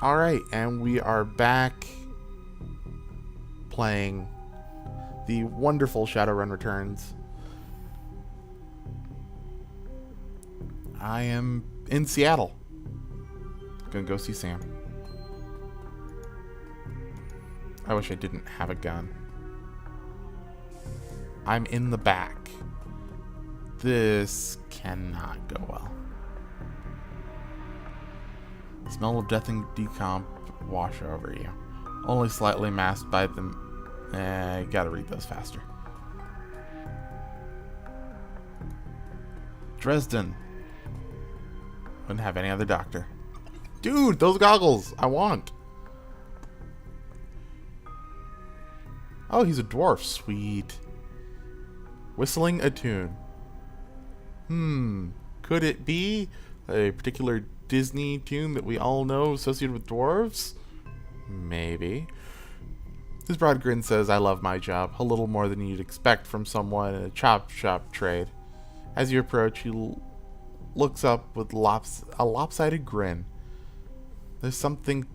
Alright, and we are back playing the wonderful Shadowrun Returns. I am in Seattle. Gonna go see Sam. I wish I didn't have a gun. I'm in the back. This cannot go well. Smell of death and decomp wash over you. Only slightly masked by them. Gotta read those faster. Dresden. Wouldn't have any other doctor. Dude, those goggles! I want! Oh, he's a dwarf. Sweet. Whistling a tune. Could it be a particular Disney tune that we all know associated with dwarves? Maybe. His broad grin says, I love my job. A little more than you'd expect from someone in a chop shop trade. As you approach, he looks up with a lopsided grin. There's something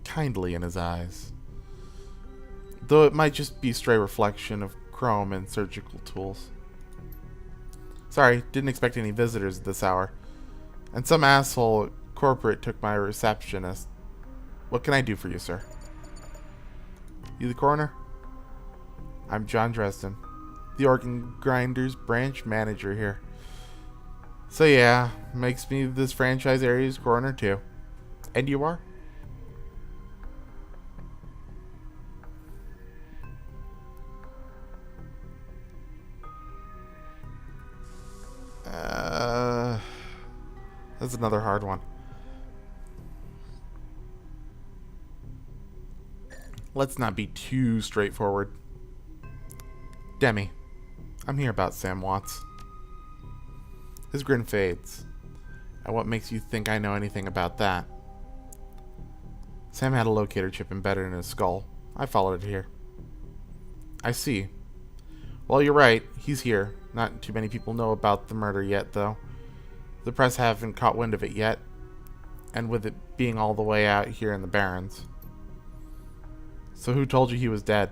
kindly in his eyes. Though it might just be a stray reflection of chrome and surgical tools. Sorry, didn't expect any visitors at this hour. And some asshole at corporate took my receptionist. What can I do for you, sir? You the coroner? I'm John Dresden, the organ grinders branch manager here. So yeah, makes me this franchise area's coroner too. And you are? That's another hard one. Let's not be too straightforward. Demi, I'm here about Sam Watts. His grin fades. And what makes you think I know anything about that? Sam had a locator chip embedded in his skull. I followed it here. I see. Well, you're right. He's here. Not too many people know about the murder yet, though. The press haven't caught wind of it yet. And with it being all the way out here in the Barrens. So who told you he was dead?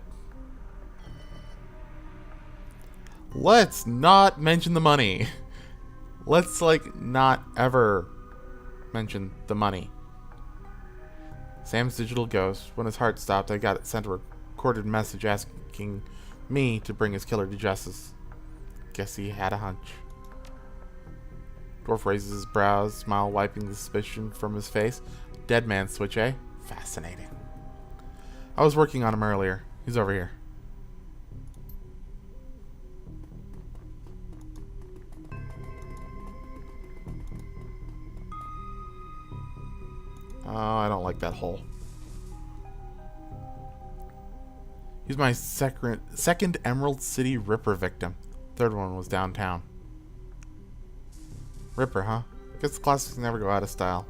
Let's not mention the money. Let's, not ever mention the money. Sam's digital ghost. When his heart stopped, I got it sent a recorded message asking me to bring his killer to justice. Guess he had a hunch. Dwarf raises his brows, smile wiping the suspicion from his face. Dead man switch, eh? Fascinating. I was working on him earlier. He's over here. Oh, I don't like that hole. He's my second Emerald City Ripper victim. Third one was downtown. Ripper, huh? Guess the classics never go out of style.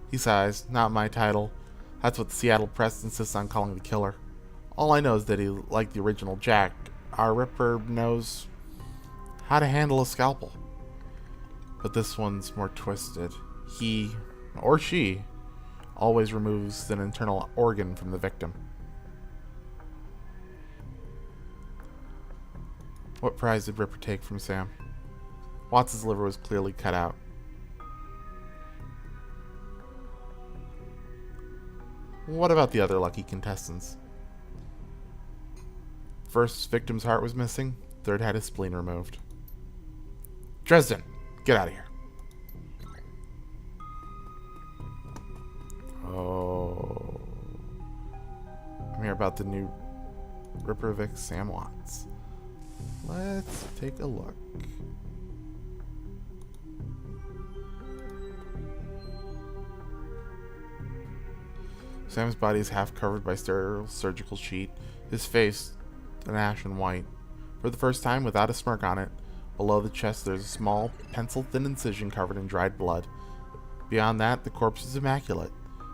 He sighs. Not my title. That's what the Seattle press insists on calling the killer. All I know is that he, like the original Jack, our Ripper knows how to handle a scalpel. But this one's more twisted. He, or she, always removes an internal organ from the victim. What prize did Ripper take from Sam? Watts' liver was clearly cut out. What about the other lucky contestants? First victim's heart was missing. Third had his spleen removed. Dresden, get out of here. Oh. I'm here about the new Ripper Vic Sam Watts. Let's take a look. Sam's body is half covered by sterile surgical sheet, his face an ashen white. For the first time, without a smirk on it, below the chest there's a small, pencil-thin incision covered in dried blood. Beyond that, the corpse is immaculate.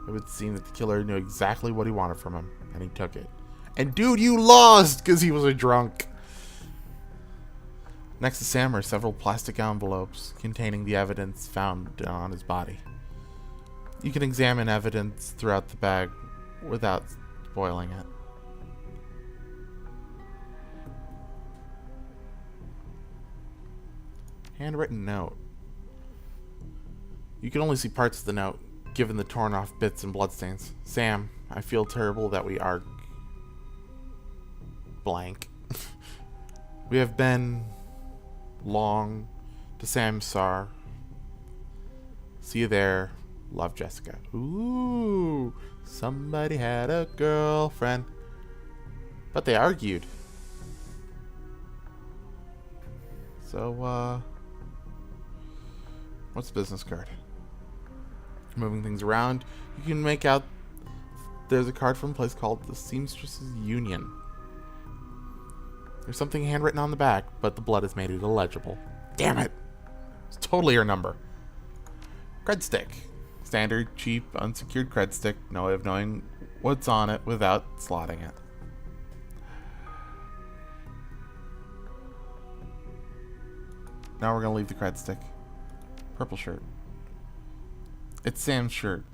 It would seem that the killer knew exactly what he wanted from him, and he took it. And dude, you lost because he was a drunk. Next to Sam are several plastic envelopes containing the evidence found on his body. You can examine evidence throughout the bag without spoiling it. Handwritten note. You can only see parts of the note, given the torn off bits and bloodstains. Sam, I feel terrible that we are blank. We have been long to Samsar. See you there. Love, Jessica. Ooh, somebody had a girlfriend. But they argued. So, what's the business card? Moving things around, you can make out there's a card from a place called the Seamstresses Union. There's something handwritten on the back, but the blood has made it illegible. Damn it! It's totally her number. Cred stick. Standard, cheap, unsecured cred stick. No way of knowing what's on it without slotting it. Now we're going to leave the cred stick. Purple shirt. It's Sam's shirt.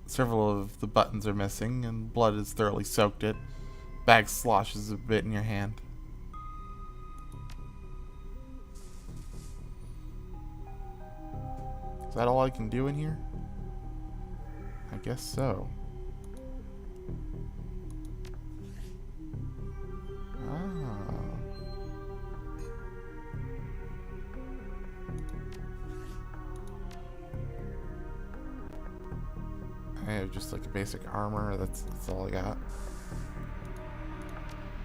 Several of the buttons are missing, and blood has thoroughly soaked it. Bag sloshes a bit in your hand. Is that all I can do in here? I guess so. I have just like a basic armor. That's all I got.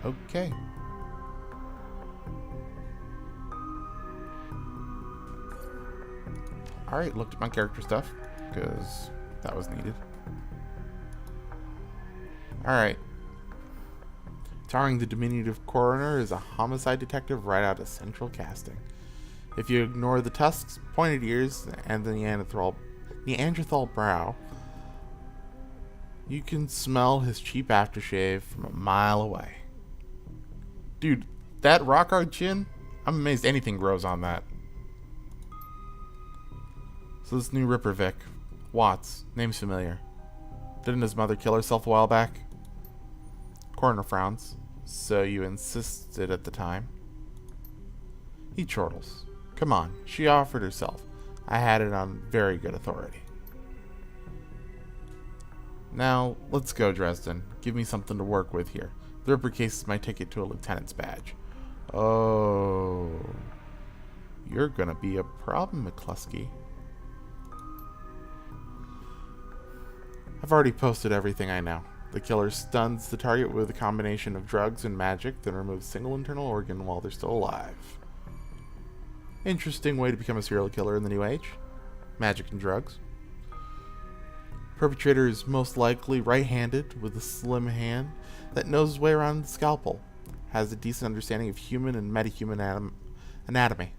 Okay. Alright, looked at my character stuff, because that was needed. Alright. Towering the diminutive coroner is a homicide detective right out of central casting. If you ignore the tusks, pointed ears, and the Neanderthal brow, you can smell his cheap aftershave from a mile away. Dude, that rock hard chin? I'm amazed anything grows on that. So this new Ripper Vic. Watts. Name's familiar. Didn't his mother kill herself a while back? Coroner frowns. So you insisted at the time? He chortles. Come on, she offered herself. I had it on very good authority. Now, let's go, Dresden. Give me something to work with here. The Ripper case is my ticket to a lieutenant's badge. Oh. You're gonna be a problem, McCluskey. I've already posted everything I know. The killer stuns the target with a combination of drugs and magic, then removes a single internal organ while they're still alive. Interesting way to become a serial killer in the new age. Magic and drugs. Perpetrator is most likely right-handed with a slim hand that knows his way around the scalpel. Has a decent understanding of human and metahuman anatomy.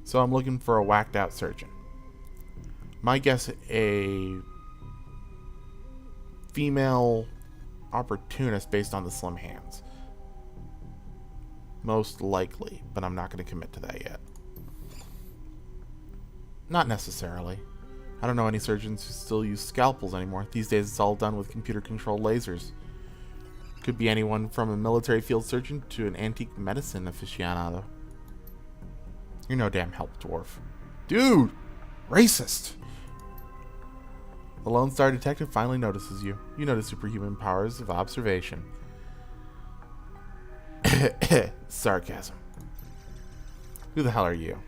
So I'm looking for a whacked-out surgeon. My guess, a female opportunist based on the slim hands. Most likely, but I'm not going to commit to that yet. Not necessarily. I don't know any surgeons who still use scalpels anymore. These days it's all done with computer-controlled lasers. Could be anyone from a military field surgeon to an antique medicine aficionado. You're no damn help, dwarf. Dude! Racist! The Lone Star detective finally notices you. You notice superhuman powers of observation. Sarcasm. Who the hell are you?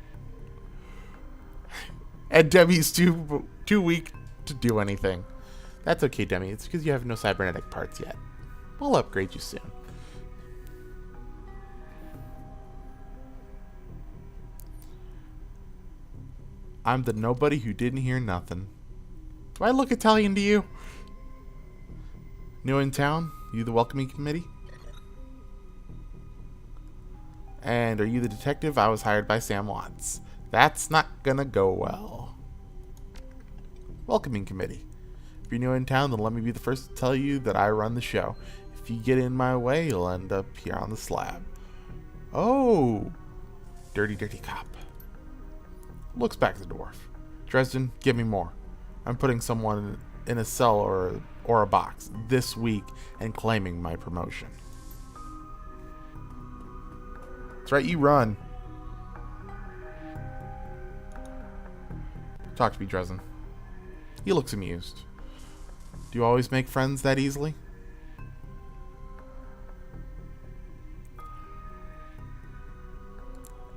And Demi's too weak to do anything. That's okay, Demi. It's because you have no cybernetic parts yet. We'll upgrade you soon. I'm the nobody who didn't hear nothing. Do I look Italian to you? New in town? You the welcoming committee? And are you the detective? I was hired by Sam Watts. That's not gonna go well. Welcoming committee. If you're new in town, then let me be the first to tell you that I run the show. If you get in my way, you'll end up here on the slab. Oh, Dirty, dirty cop. Looks back at the dwarf. Dresden, give me more. I'm putting someone in a cell or a box this week and claiming my promotion. That's right, you run. Talk to me, Dresden. He looks amused. Do you always make friends that easily?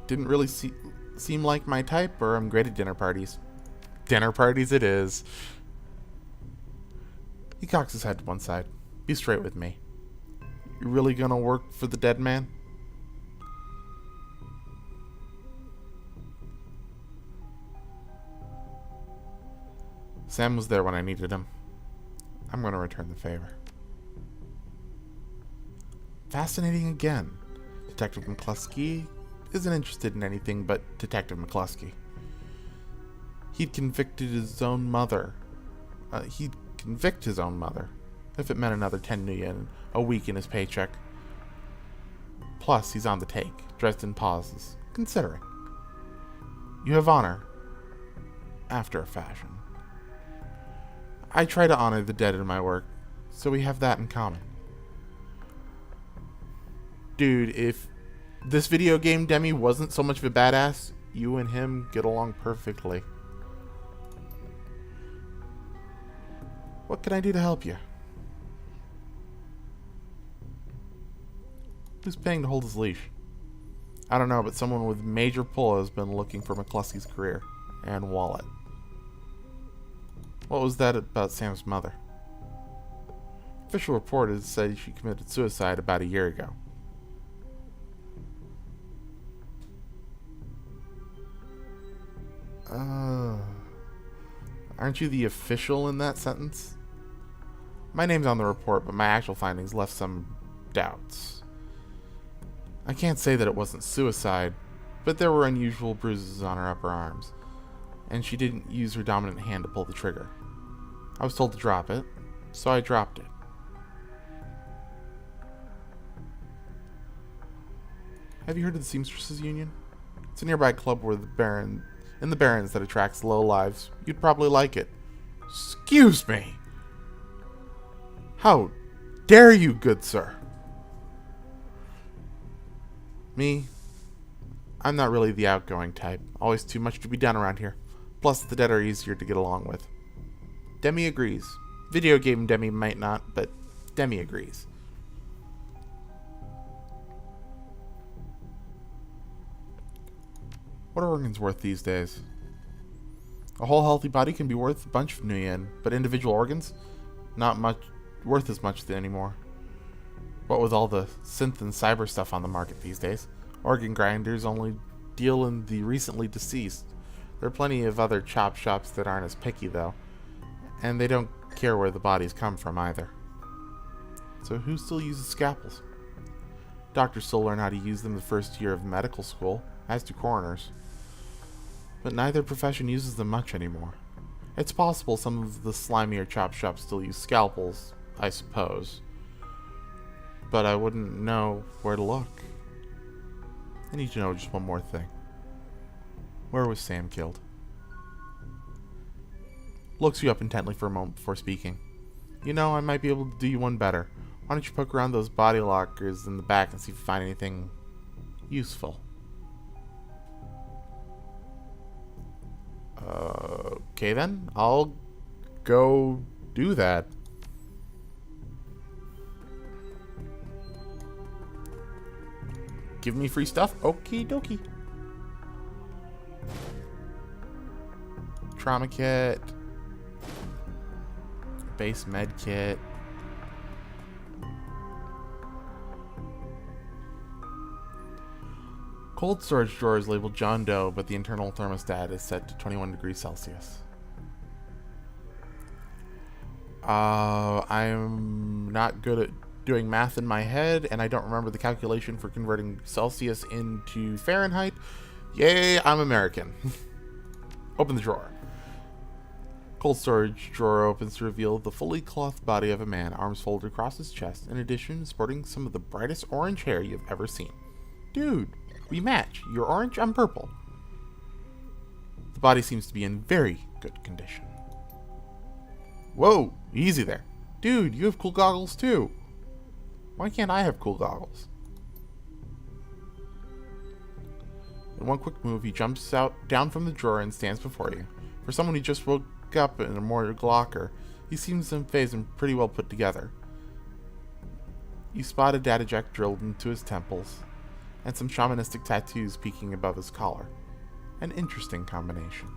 Didn't really seem like my type, or I'm great at dinner parties. Dinner parties it is. He cocks his head to one side. Be straight with me. You really gonna work for the dead man? Sam was there when I needed him. I'm gonna return the favor. Fascinating again. Detective McCluskey isn't interested in anything but Detective McCluskey. He'd convict his own mother if it meant another $10 million a week in his paycheck. Plus, he's on the take. Dresden pauses, considering. You have honor, after a fashion. I try to honor the dead in my work, so we have that in common. Dude, if this video game Demi wasn't so much of a badass, you and him get along perfectly. What can I do to help you? Who's paying to hold his leash? I don't know, but someone with major pull has been looking for McCluskey's career and wallet. What was that about Sam's mother? Official report has said she committed suicide about a year ago. Aren't you the official in that sentence? My name's on the report, but my actual findings left some doubts. I can't say that it wasn't suicide, but there were unusual bruises on her upper arms, and she didn't use her dominant hand to pull the trigger. I was told to drop it, so I dropped it. Have you heard of the Seamstresses Union? It's a nearby club where in the Barrens that attracts low lives. You'd probably like it. Excuse me! How dare you, good sir? Me? I'm not really the outgoing type. Always too much to be done around here. Plus, the dead are easier to get along with. Demi agrees. Video game Demi might not, but Demi agrees. What are organs worth these days? A whole healthy body can be worth a bunch of new yen, but individual organs? Not much worth as much anymore. What with all the synth and cyber stuff on the market these days, organ grinders only deal in the recently deceased. There are plenty of other chop shops that aren't as picky though, and they don't care where the bodies come from either. So who still uses scalpels? Doctors still learn how to use them the first year of medical school, as do coroners. But neither profession uses them much anymore. It's possible some of the slimier chop shops still use scalpels, I suppose. But I wouldn't know where to look. I need to know just one more thing. Where was Sam killed? Looks you up intently for a moment before speaking. You know, I might be able to do you one better. Why don't you poke around those body lockers in the back and see if you find anything useful? Okay then, I'll go do that. Give me free stuff? Okie dokie. Trauma kit. Base med kit. Cold storage drawer is labeled John Doe, but the internal thermostat is set to 21 degrees Celsius. I'm not good at doing math in my head, and I don't remember the calculation for converting Celsius into Fahrenheit. Yay, I'm American. Open the drawer. Cold storage drawer opens to reveal the fully clothed body of a man, arms folded across his chest, in addition sporting some of the brightest orange hair you've ever seen. Dude, We match. You're orange, I'm purple. The body seems to be in very good condition. Whoa, easy there. Dude, you have cool goggles too. Why can't I have cool goggles? In one quick move, he jumps down from the drawer and stands before you. For someone who just woke up in a morgue locker, he seems unfazed and pretty well put together. You spot a data jack drilled into his temples, and some shamanistic tattoos peeking above his collar. An interesting combination.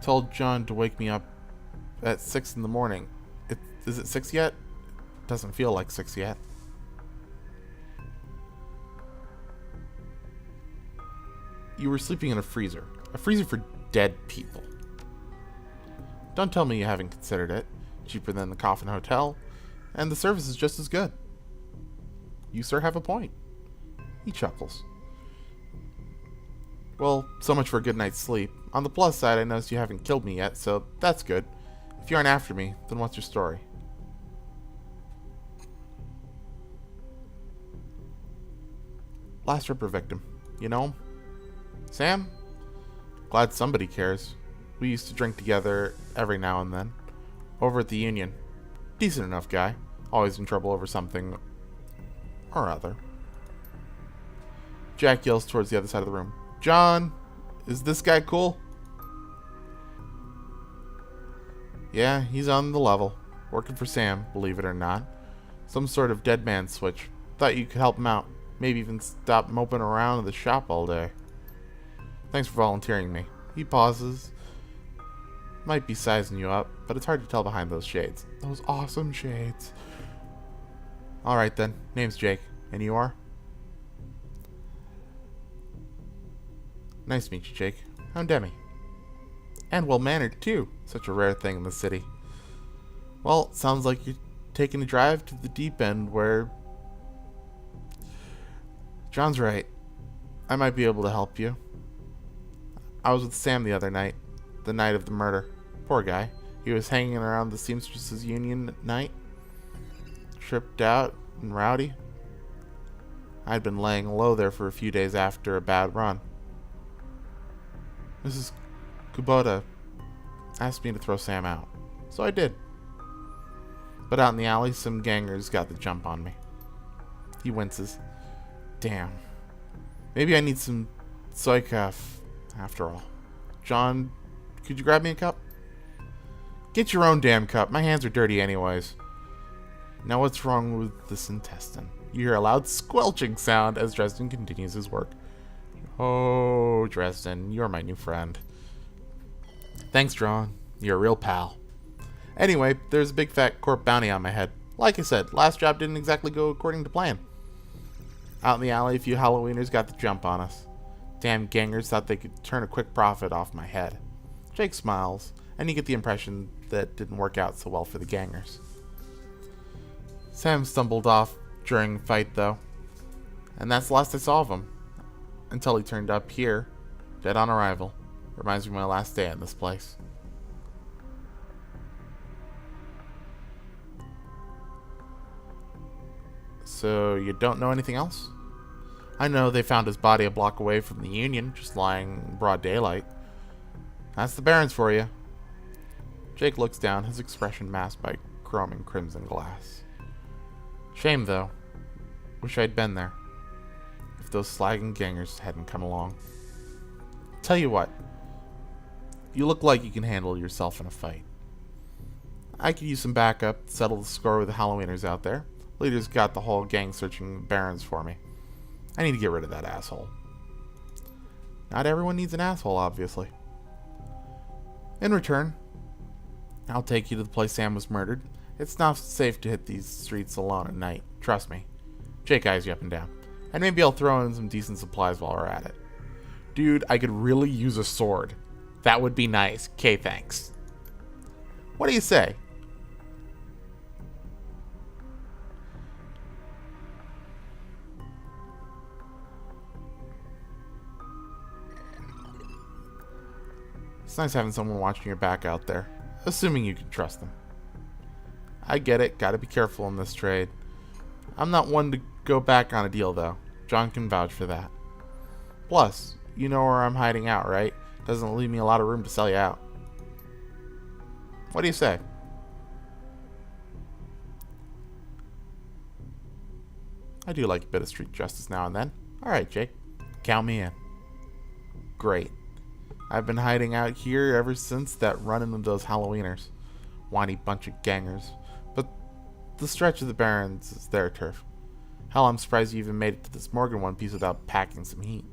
Told John to wake me up at 6 in the morning. Is it 6 yet? Doesn't feel like 6 yet. You were sleeping in a freezer for dead people. Don't tell me you haven't considered it. Cheaper than the Coffin Hotel, and the service is just as good. You, sir, have a point. He chuckles. Well, so much for a good night's sleep. On the plus side, I noticed you haven't killed me yet, so that's good. If you aren't after me, then what's your story? Last Ripper victim. You know him? Sam? Glad somebody cares. We used to drink together every now and then. Over at the Union. Decent enough guy. Always in trouble over something or other. Jack yells towards the other side of the room. John, is this guy cool? Yeah, he's on the level. Working for Sam, believe it or not. Some sort of dead man switch. Thought you could help him out. Maybe even stop moping around in the shop all day. Thanks for volunteering me. He pauses. Might be sizing you up, but it's hard to tell behind those shades. Those awesome shades. Alright then. Name's Jake. And you are? Nice to meet you, Jake. I'm Demi. And well-mannered, too. Such a rare thing in the city. Well, sounds like you're taking a drive to the deep end where... John's right. I might be able to help you. I was with Sam the other night. The night of the murder. Poor guy. He was hanging around the Seamstresses Union at night. Tripped out and rowdy. I'd been laying low there for a few days after a bad run. Mrs. Kubota asked me to throw Sam out. So I did. But out in the alley, some gangers got the jump on me. He winces. Damn. Maybe I need some Soykaf after all. John, could you grab me a cup? Get your own damn cup. My hands are dirty anyways. Now what's wrong with this intestine? You hear a loud squelching sound as Dresden continues his work. Oh, Dresden, you're my new friend. Thanks, John. You're a real pal. Anyway, there's a big fat corp bounty on my head. Like I said, last job didn't exactly go according to plan. Out in the alley, a few Halloweeners got the jump on us. Damn gangers thought they could turn a quick profit off my head. Jake smiles, and you get the impression that didn't work out so well for the gangers. Sam stumbled off during the fight, though. And that's the last I saw of him. Until he turned up here, dead on arrival. Reminds me of my last day in this place. So, you don't know anything else? I know they found his body a block away from the Union, just lying in broad daylight. That's the Barrens for you. Jake looks down, his expression masked by chrome and crimson glass. Shame, though. Wish I'd been there. If those slagging gangers hadn't come along. Tell you what. You look like you can handle yourself in a fight. I could use some backup to settle the score with the Halloweeners out there. Leader's got the whole gang searching Barrens for me. I need to get rid of that asshole. Not everyone needs an asshole, obviously. In return, I'll take you to the place Sam was murdered. It's not safe to hit these streets alone at night. Trust me. Jake eyes you up and down. And maybe I'll throw in some decent supplies while we're at it. Dude, I could really use a sword. That would be nice. Okay, thanks. What do you say? It's nice having someone watching your back out there. Assuming you can trust them. I get it. Gotta be careful in this trade. I'm not one to go back on a deal, though. John can vouch for that. Plus, you know where I'm hiding out, right? Doesn't leave me a lot of room to sell you out. What do you say? I do like a bit of street justice now and then. Alright, Jake. Count me in. Great. I've been hiding out here ever since that run-in with those Halloweeners. Whiny bunch of gangers. But the stretch of the Barrens is their turf. Hell, I'm surprised you even made it to this Morgan one piece without packing some heat.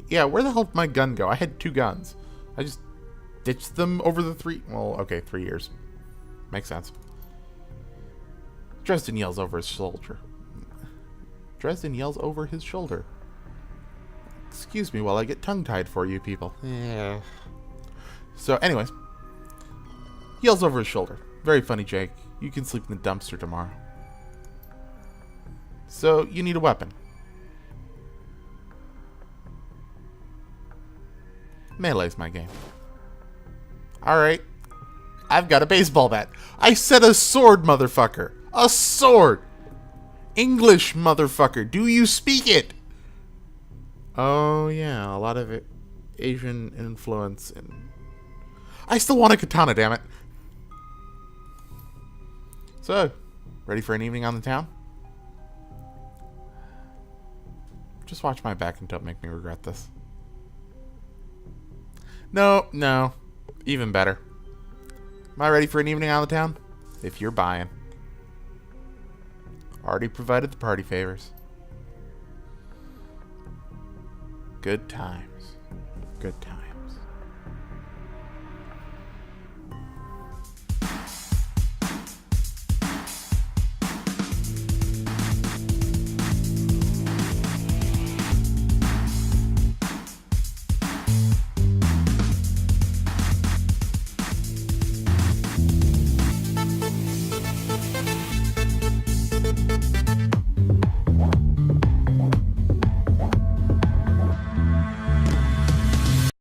Yeah, where the hell did my gun go? I had 2 guns. I just ditched them over the 3... Well, okay, 3 years. Makes sense. Dresden yells over his shoulder. Excuse me while I get tongue-tied for you people. Yeah. So, anyways. Yells over his shoulder. Very funny, Jake. You can sleep in the dumpster tomorrow. So, you need a weapon. Melee's my game. Alright. I've got a baseball bat. I said a sword, motherfucker. A sword! English, motherfucker. Do you speak it? Oh, yeah. A lot of it. Asian influence. And I still want a katana, damn it. So, ready for an evening on the town? Just watch my back and don't make me regret this. No. Even better. Am I ready for an evening on the town? If you're buying. Already provided the party favors. Good times. Good times.